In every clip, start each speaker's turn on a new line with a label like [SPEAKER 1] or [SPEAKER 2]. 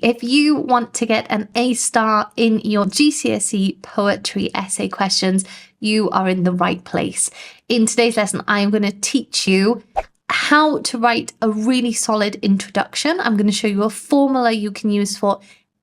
[SPEAKER 1] If you want to get an A star in your GCSE poetry essay questions, you are in the right place. In today's lesson, I am going to teach you how to write a really solid introduction. I'm going to show you a formula you can use for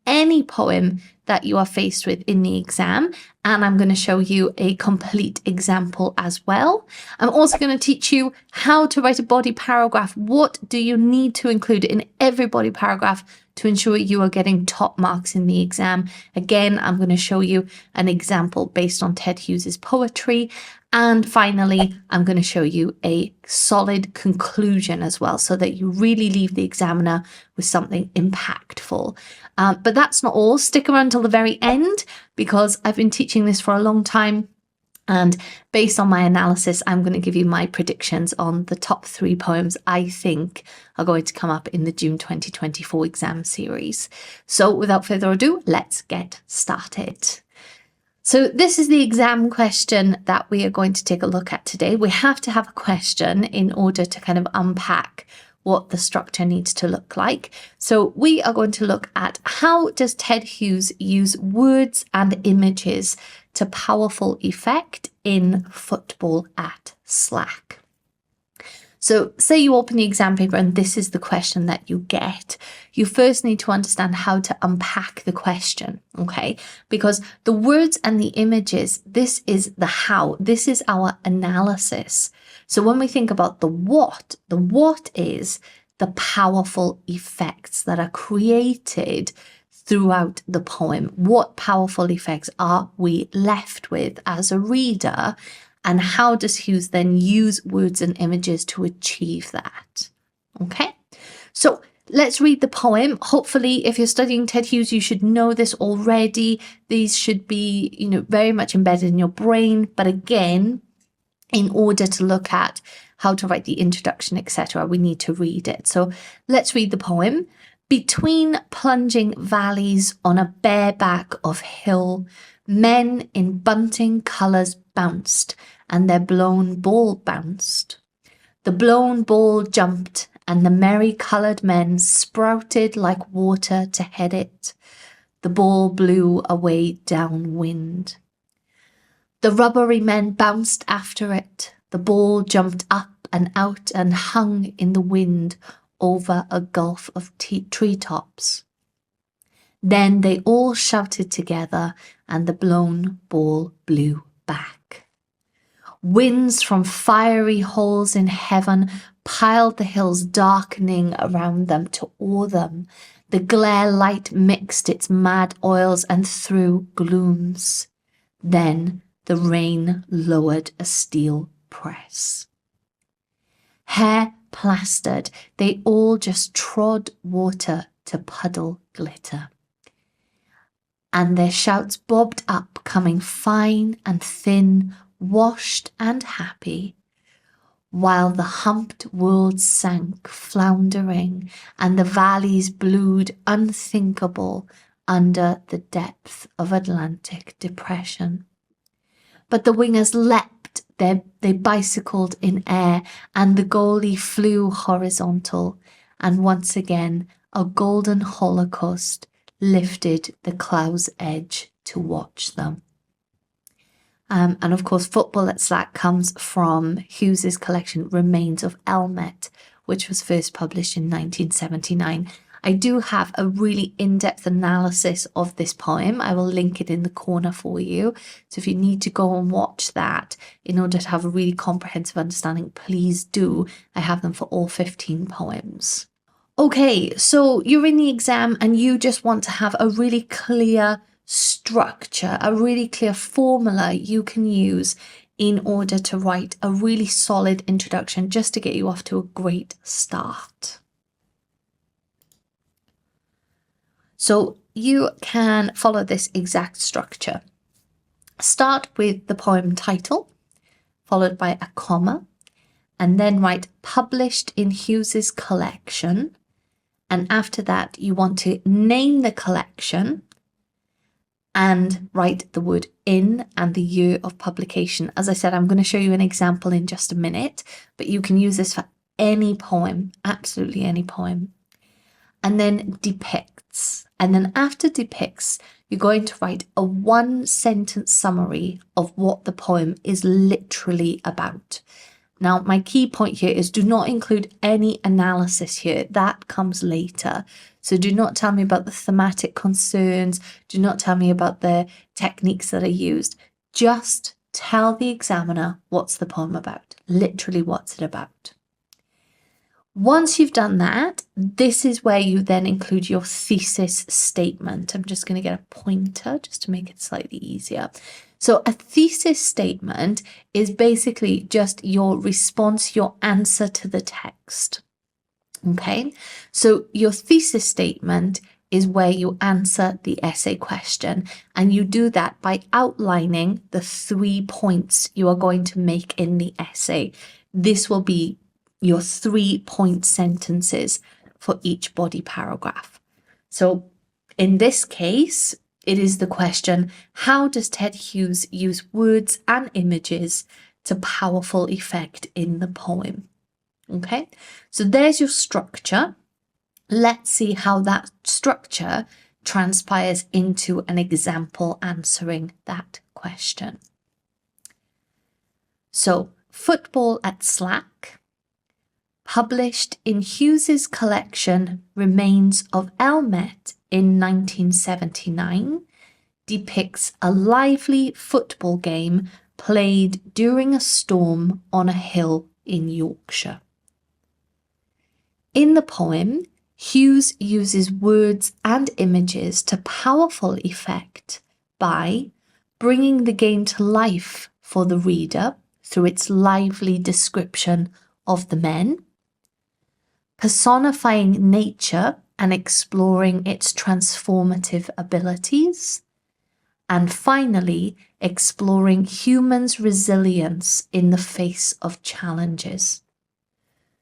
[SPEAKER 1] any poem that you are faced with in the exam. And I'm going to show you a complete example as well. I'm also going to teach you how to write a body paragraph. What do you need to include in every body paragraph to ensure you are getting top marks in the exam? Again, I'm going to show you an example based on Ted Hughes's poetry. And finally, I'm going to show you a solid conclusion as well, so that you really leave the examiner with something impactful. But that's not all. Stick around till the very end, because I've been teaching this for a long time. And based on my analysis, I'm going to give you my predictions on the top 3 poems I think are going to come up in the June 2024 exam series. So without further ado, let's get started. So this is the exam question that we are going to take a look at today. We have to have a question in order to kind of unpack what the structure needs to look like. So we are going to look at, how does Ted Hughes use words and images to powerful effect in Football at Slack? So say you open the exam paper and this is the question that you get. You first need to understand how to unpack the question, okay? Because the words and the images, this is the how, this is our analysis. So when we think about the what is the powerful effects that are created throughout the poem. What powerful effects are we left with as a reader? And how does Hughes then use words and images to achieve that? Okay, so let's read the poem. Hopefully, if you're studying Ted Hughes, you should know this already. These should be, very much embedded in your brain. But again, in order to look at how to write the introduction, etc., we need to read it. So let's read the poem. Between plunging valleys on a bare back of hill, men in bunting colours bounced, and their blown ball bounced. The blown ball jumped, and the merry-coloured men sprouted like water to head it. The ball blew away downwind. The rubbery men bounced after it. The ball jumped up and out and hung in the wind over a gulf of treetops. Then they all shouted together, and the blown ball blew back. Winds from fiery holes in heaven piled the hills, darkening around them to awe them. The glare light mixed its mad oils and threw glooms. Then the rain lowered a steel press. Hair plastered, they all just trod water to puddle glitter. And their shouts bobbed up, coming fine and thin, washed and happy, while the humped world sank floundering, and the valleys blued unthinkable under the depth of Atlantic depression. But the wingers leapt, they bicycled in air, and the goalie flew horizontal, and once again a golden holocaust lifted the cloud's edge to watch them. And of course, Football at Slack comes from Hughes's collection Remains of Elmet, which was first published in 1979. I do have a really in-depth analysis of this poem. I will link it in the corner for you. So if you need to go and watch that in order to have a really comprehensive understanding, please do. I have them for all 15 poems. Okay, so you're in the exam and you just want to have a really clear structure, a really clear formula you can use in order to write a really solid introduction, just to get you off to a great start. So you can follow this exact structure. Start with the poem title, followed by a comma, and then write published in Hughes's collection. And after that, you want to name the collection and write the word in and the year of publication. As I said, I'm going to show you an example in just a minute, but you can use this for any poem, absolutely any poem. And then depicts. And then after depicts, you're going to write a 1-sentence summary of what the poem is literally about. Now, my key point here is do not include any analysis here. That comes later. So do not tell me about the thematic concerns. Do not tell me about the techniques that are used. Just tell the examiner what's the poem about. Literally, what's it about? Once you've done that, this is where you then include your thesis statement. I'm just going to get a pointer just to make it slightly easier. So a thesis statement is basically just your response, your answer to the text. Okay, so your thesis statement is where you answer the essay question, and you do that by outlining the 3 points you are going to make in the essay. This will be your 3-point sentences for each body paragraph. So in this case, it is the question, how does Ted Hughes use words and images to powerful effect in the poem? Okay, so there's your structure. Let's see how that structure transpires into an example answering that question. So, Football at Slack, published in Hughes's collection Remains of Elmet in 1979, depicts a lively football game played during a storm on a hill in Yorkshire. In the poem, Hughes uses words and images to powerful effect by bringing the game to life for the reader through its lively description of the men, personifying nature and exploring its transformative abilities, and finally, exploring humans' resilience in the face of challenges.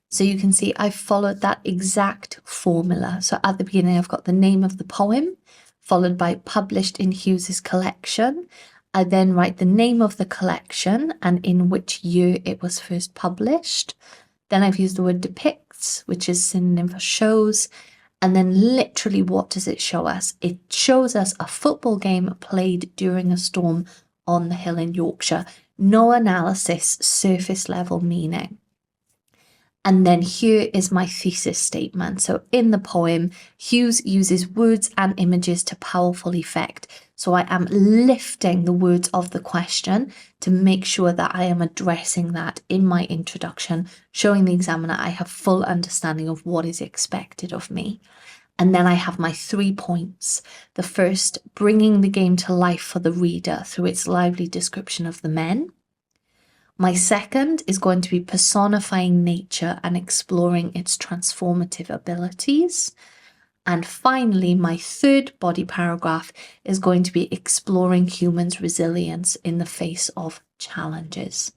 [SPEAKER 1] So you can see I followed that exact formula. So at the beginning, I've got the name of the poem, followed by published in Hughes's collection. I then write the name of the collection and in which year it was first published. Then I've used the word depicts, which is synonym for shows. And then literally, what does it show us? It shows us a football game played during a storm on the hill in Yorkshire. No analysis, surface level meaning. And then here is my thesis statement. So in the poem, Hughes uses words and images to powerful effect. So I am lifting the words of the question to make sure that I am addressing that in my introduction, showing the examiner I have full understanding of what is expected of me. And then I have my 3 points. The first, bringing the game to life for the reader through its lively description of the men. My second is going to be personifying nature and exploring its transformative abilities. And finally, my third body paragraph is going to be exploring humans' resilience in the face of challenges.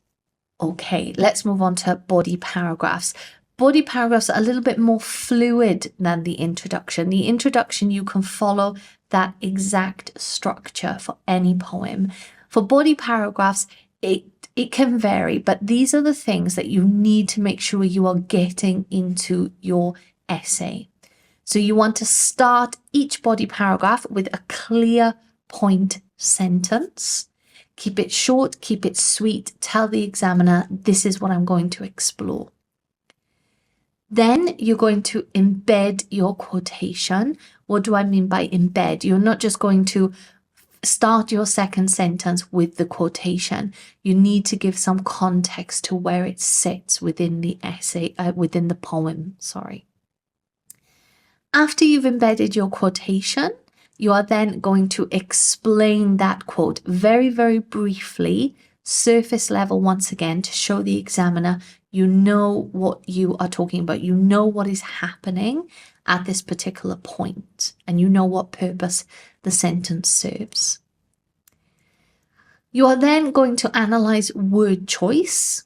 [SPEAKER 1] Okay, let's move on to body paragraphs. Body paragraphs are a little bit more fluid than the introduction. The introduction, you can follow that exact structure for any poem. For body paragraphs, it can vary, but these are the things that you need to make sure you are getting into your essay. So you want to start each body paragraph with a clear point sentence. Keep it short, keep it sweet. Tell the examiner, this is what I'm going to explore. Then you're going to embed your quotation. What do I mean by embed? You're not just going to start your second sentence with the quotation. You need to give some context to where it sits within the essay, within the poem, sorry. After you've embedded your quotation, you are then going to explain that quote very, very briefly, surface level once again, to show the examiner you know what you are talking about. You know what is happening at this particular point, and you know what purpose the sentence serves. You are then going to analyze word choice.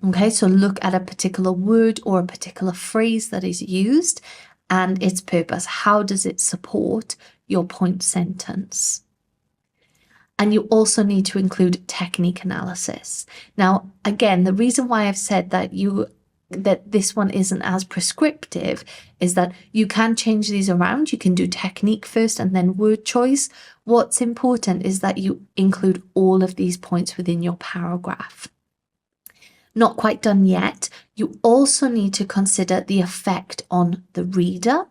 [SPEAKER 1] Okay, so look at a particular word or a particular phrase that is used and its purpose. How does it support your point sentence? And you also need to include technique analysis. Now, again, the reason why I've said that you that this one isn't as prescriptive is that you can change these around. You can do technique first and then word choice. What's important is that you include all of these points within your paragraph. Not quite done yet. You also need to consider the effect on the reader.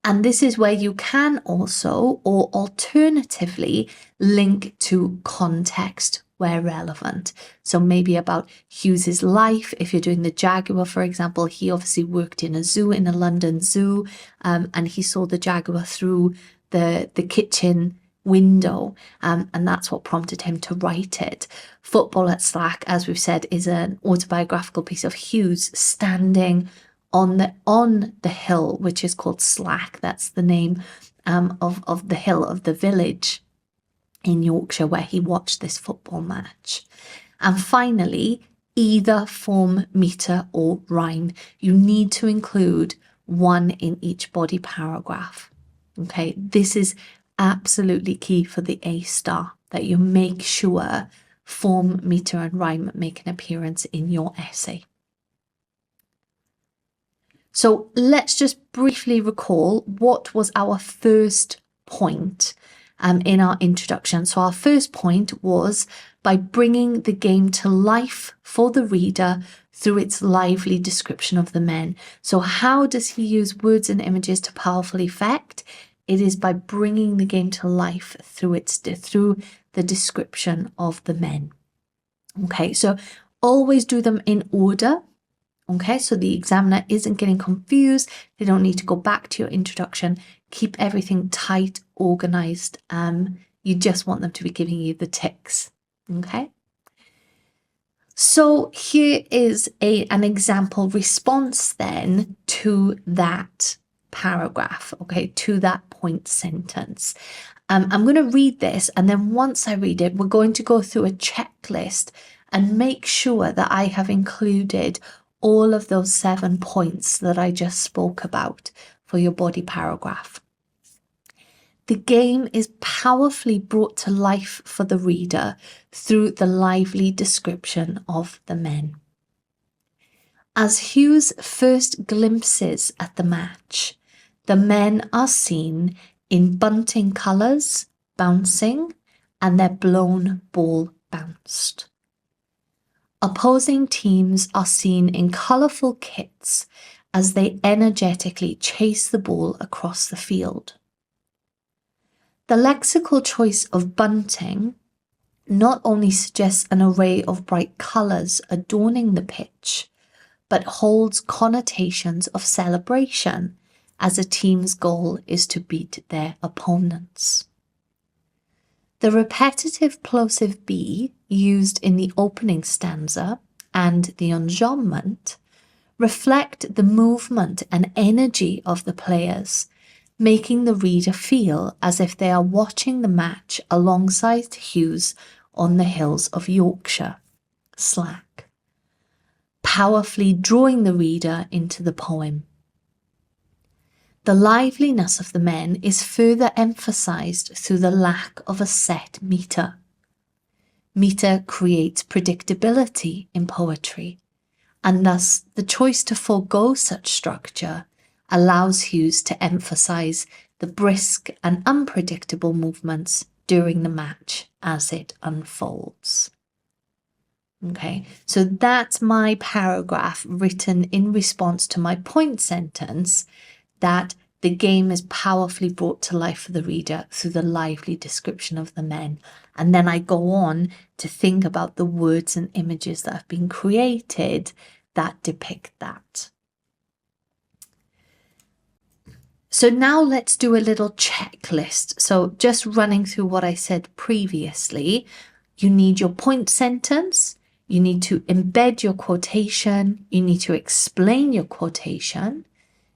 [SPEAKER 1] And this is where you can also, or alternatively, link to context where relevant. So maybe about Hughes's life. If you're doing the Jaguar, for example, he obviously worked in a zoo, in a London zoo, and he saw the Jaguar through the kitchen window, and that's what prompted him to write it. Football at Slack, as we've said, is an autobiographical piece of Hughes standing on the hill, which is called Slack. That's the name of the hill of the village in Yorkshire where he watched this football match. And finally, either form, meter, or rhyme. You need to include one in each body paragraph. Okay, this is absolutely key for the A star, that you make sure form, meter, and rhyme make an appearance in your essay. So let's just briefly recall what was our first point in our introduction. So our first point was by bringing the game to life for the reader through its lively description of the men. So how does he use words and images to powerful effect? It is by bringing the game to life through the description of the men. Okay, so always do them in order. Okay, so the examiner isn't getting confused. They don't need to go back to your introduction. Keep everything tight, organized. You just want them to be giving you the ticks. Okay. So here is an example response then to that paragraph, okay, to that point sentence. I'm going to read this, and then once I read it, we're going to go through a checklist and make sure that I have included all of those 7 points that I just spoke about for your body paragraph. The game is powerfully brought to life for the reader through the lively description of the men. As Hughes first glimpses at the match, the men are seen in bunting colours, bouncing, and their blown ball bounced. Opposing teams are seen in colourful kits as they energetically chase the ball across the field. The lexical choice of bunting not only suggests an array of bright colours adorning the pitch, but holds connotations of celebration, as a team's goal is to beat their opponents. The repetitive plosive be used in the opening stanza and the enjambment reflect the movement and energy of the players, making the reader feel as if they are watching the match alongside Hughes on the hills of Yorkshire, Slack, powerfully drawing the reader into the poem. The liveliness of the men is further emphasized through the lack of a set meter. Meter creates predictability in poetry, and thus the choice to forego such structure allows Hughes to emphasize the brisk and unpredictable movements during the match as it unfolds. Okay, so that's my paragraph written in response to my point sentence that the game is powerfully brought to life for the reader through the lively description of the men. And then I go on to think about the words and images that have been created that depict that. So now let's do a little checklist. So just running through what I said previously, you need your point sentence, you need to embed your quotation, you need to explain your quotation,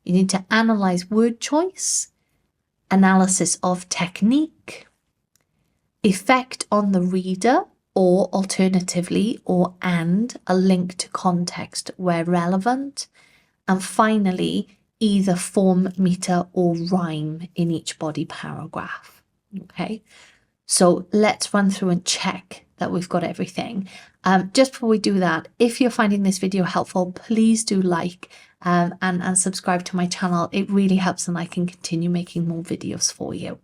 [SPEAKER 1] you need to analyze word choice, analysis of technique, effect on the reader, or alternatively, and a link to context where relevant, and finally, either form, meter, or rhyme in each body paragraph. Okay, so let's run through and check that we've got everything. Just before we do that, if you're finding this video helpful, please do like and subscribe to my channel. It really helps and I can continue making more videos for you.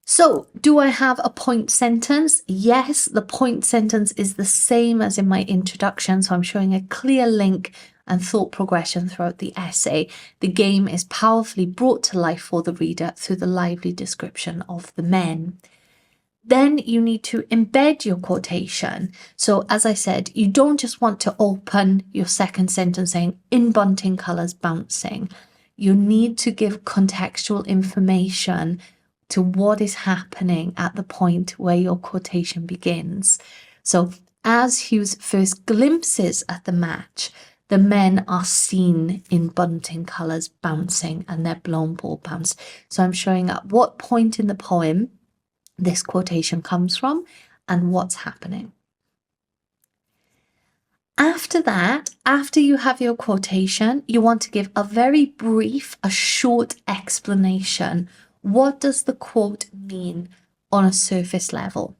[SPEAKER 1] So, do I have a point sentence? Yes, the point sentence is the same as in my introduction. So I'm showing a clear link and thought progression throughout the essay. The game is powerfully brought to life for the reader through the lively description of the men. Then you need to embed your quotation. So as I said, you don't just want to open your second sentence saying, in bunting colours bouncing. You need to give contextual information to what is happening at the point where your quotation begins. So as Hughes first glimpses at the match, the men are seen in bunting colours bouncing and their blown ball bounce. So I'm showing at what point in the poem this quotation comes from and what's happening. After that, after you have your quotation, you want to give a very brief, a short explanation. What does the quote mean on a surface level?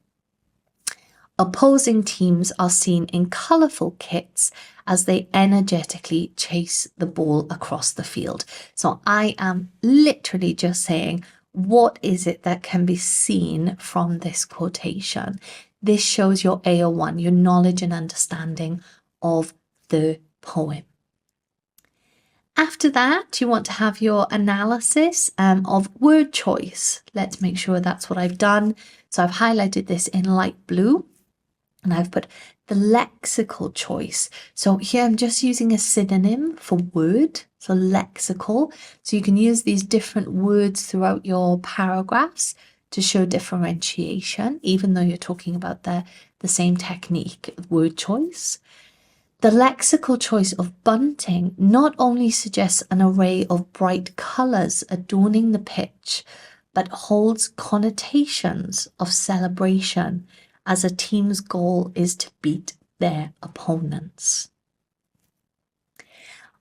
[SPEAKER 1] Opposing teams are seen in colourful kits as they energetically chase the ball across the field. So I am literally just saying, what is it that can be seen from this quotation? This shows your AO1, your knowledge and understanding of the poem. After that, you want to have your analysis of word choice. Let's make sure that's what I've done. So I've highlighted this in light blue and I've put the lexical choice. So here I'm just using a synonym for word, so lexical. So you can use these different words throughout your paragraphs to show differentiation, even though you're talking about the same technique, word choice. The lexical choice of bunting not only suggests an array of bright colours adorning the pitch, but holds connotations of celebration as a team's goal is to beat their opponents.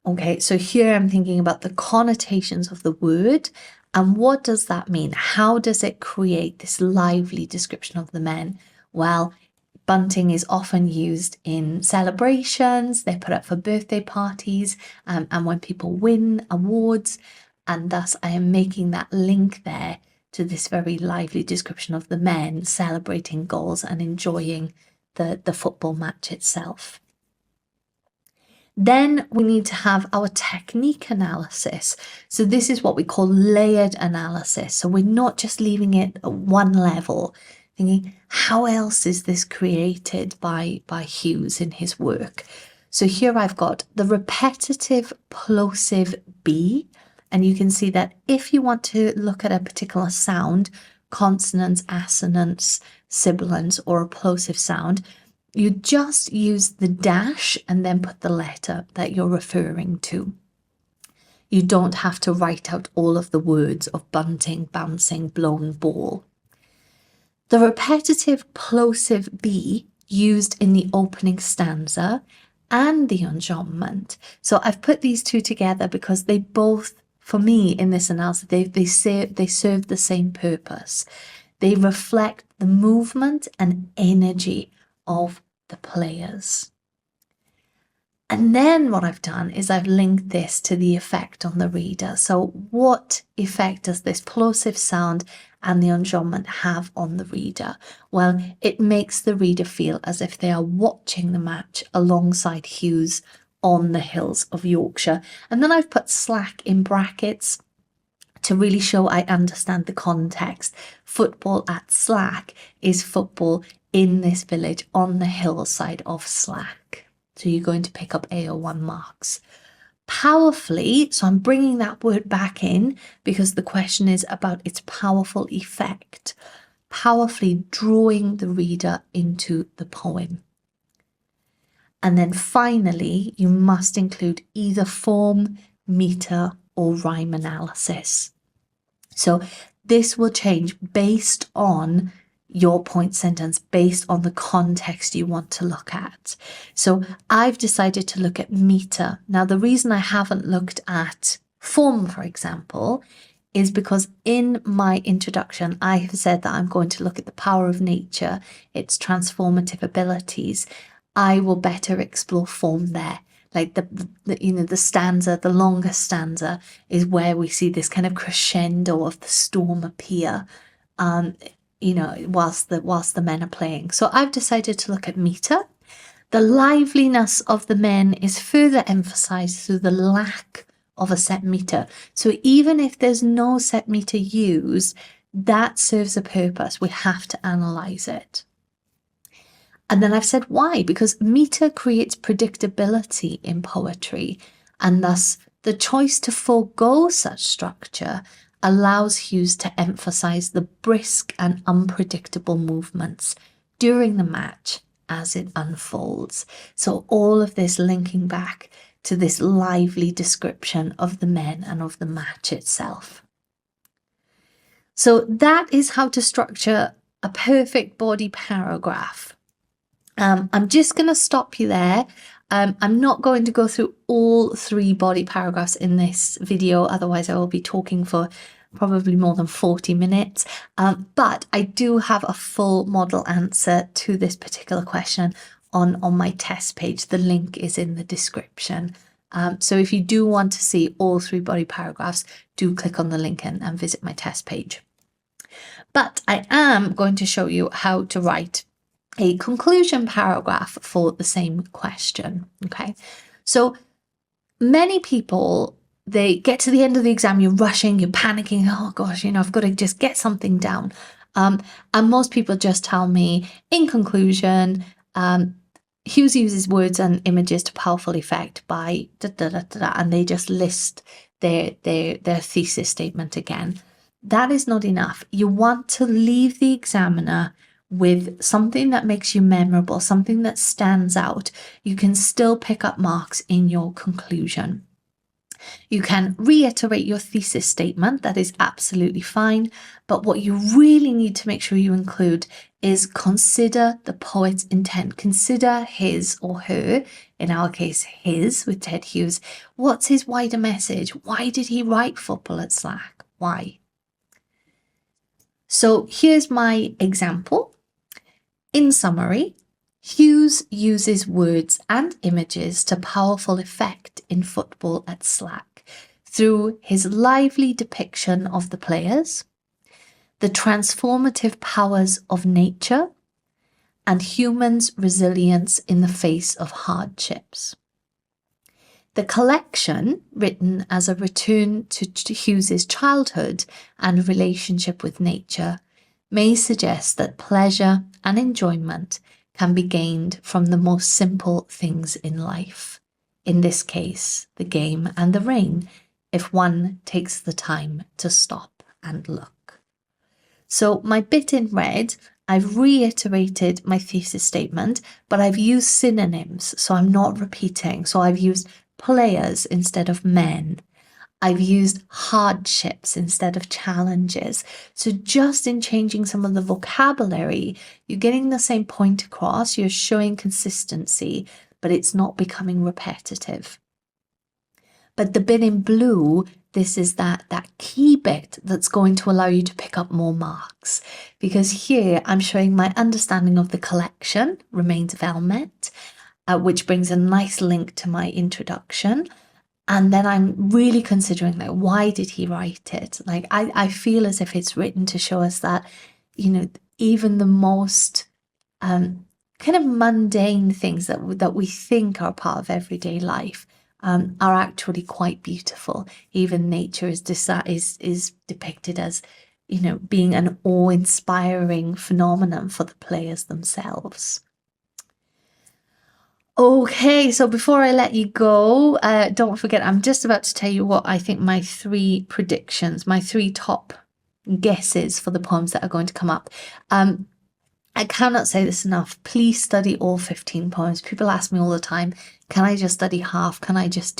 [SPEAKER 1] Okay, so here I'm thinking about the connotations of the word and what does that mean? How does it create this lively description of the men? Well, bunting is often used in celebrations, they're put up for birthday parties and when people win awards, and thus I am making that link there to this very lively description of the men celebrating goals and enjoying the football match itself. Then we need to have our technique analysis. So this is what we call layered analysis. So we're not just leaving it at one level, thinking, how else is this created by Hughes in his work? So here I've got the repetitive plosive B, and you can see that if you want to look at a particular sound, consonants, assonants, sibilants, or a plosive sound, you just use the dash and then put the letter that you're referring to. You don't have to write out all of the words of bunting, bouncing, blown ball. The repetitive plosive B used in the opening stanza and the enjambment. So I've put these two together because they both, for me in this analysis, they serve the same purpose. They reflect the movement and energy of the players. And then what I've done is I've linked this to the effect on the reader. So what effect does this plosive sound and the enjambment have on the reader? Well, it makes the reader feel as if they are watching the match alongside Hughes on the hills of Yorkshire. And then I've put slack in brackets to really show I understand the context. Football at Slack is football in this village on the hillside of Slack. So you're going to pick up AO1 marks. Powerfully, so I'm bringing that word back in because the question is about its powerful effect. Powerfully drawing the reader into the poem. And then finally, you must include either form, meter, or rhyme analysis. So this will change based on your point sentence, based on the context you want to look at. So I've decided to look at meter. Now, the reason I haven't looked at form, for example, is because in my introduction, I have said that I'm going to look at the power of nature, its transformative abilities. I will better explore form there. Like the stanza, the longest stanza is where we see this kind of crescendo of the storm appear, whilst the men are playing. So I've decided to look at meter. The liveliness of the men is further emphasized through the lack of a set meter. So even if there's no set meter used, that serves a purpose. We have to analyze it. And then I've said why, because meter creates predictability in poetry, and thus the choice to forego such structure allows Hughes to emphasize the brisk and unpredictable movements during the match as it unfolds. So all of this linking back to this lively description of the men and of the match itself. So that is how to structure a perfect body paragraph. I'm just going to stop you there. I'm not going to go through all 3 body paragraphs in this video, otherwise I will be talking for probably more than 40 minutes. But I do have a full model answer to this particular question on my test page. The link is in the description. So if you do want to see all 3 body paragraphs, do click on the link and visit my test page. But I am going to show you how to write a conclusion paragraph for the same question. Okay, so many people, they get to the end of the exam, you're rushing, you're panicking, oh gosh, I've got to just get something down. And most people just tell me, in conclusion, Hughes uses words and images to powerful effect by da, da, da, da, da, and they just list their thesis statement again. That is not enough. You want to leave the examiner with something that makes you memorable, something that stands out. You can still pick up marks in your conclusion. You can reiterate your thesis statement, that is absolutely fine, but what you really need to make sure you include is consider the poet's intent. Consider his or her, in our case his with Ted Hughes. What's his wider message? Why did he write Football at Slack? Why? So here's my example. In summary, Hughes uses words and images to powerful effect in Football at Slack through his lively depiction of the players, the transformative powers of nature, and humans' resilience in the face of hardships. The collection, written as a return to Hughes's childhood and relationship with nature, may suggest that pleasure and enjoyment can be gained from the most simple things in life. In this case, the game and the rain, if one takes the time to stop and look. So my bit in red, I've reiterated my thesis statement, but I've used synonyms, so I'm not repeating. So I've used players instead of men. I've used hardships instead of challenges. So just in changing some of the vocabulary, you're getting the same point across, you're showing consistency, but it's not becoming repetitive. But the bit in blue, this is that key bit that's going to allow you to pick up more marks. Because here I'm showing my understanding of the collection remains well met, which brings a nice link to my introduction. And then I'm really considering, like, why did he write it? Like, I feel as if it's written to show us that, even the most kind of mundane things that we think are part of everyday life are actually quite beautiful. Even nature is depicted as, being an awe-inspiring phenomenon for the players themselves. Okay, so before I let you go, don't forget, I'm just about to tell you what I think my 3 predictions, my 3 top guesses for the poems that are going to come up. I cannot say this enough. Please study all 15 poems. People ask me all the time, can I just study half? Can I just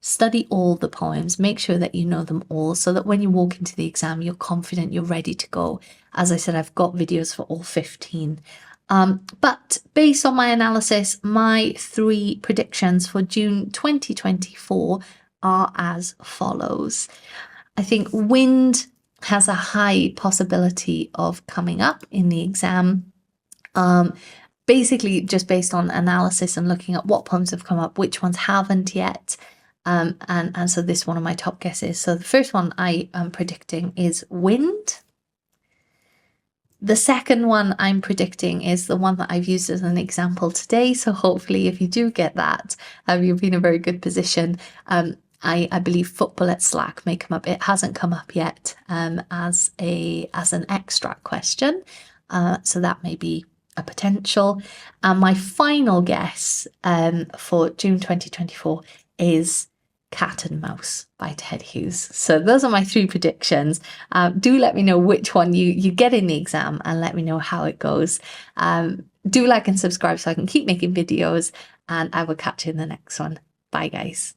[SPEAKER 1] study all the poems? Make sure that you know them all so that when you walk into the exam, you're confident, you're ready to go. As I said, I've got videos for all 15. But based on my analysis, my 3 predictions for June 2024 are as follows. I think wind has a high possibility of coming up in the exam. Basically just based on analysis and looking at what poems have come up, which ones haven't yet. And so this is one of my top guesses. So the first one I am predicting is wind. The second one I'm predicting is the one that I've used as an example today. So hopefully if you do get that, you'll be in a very good position. I believe football at Slack may come up. It hasn't come up yet as an extract question. So that may be a potential. And my final guess for June 2024 is Cat and Mouse by Ted Hughes. So those are my 3 predictions. Do let me know which one you get in the exam and let me know how it goes. Do like and subscribe so I can keep making videos, and I will catch you in the next one. Bye guys.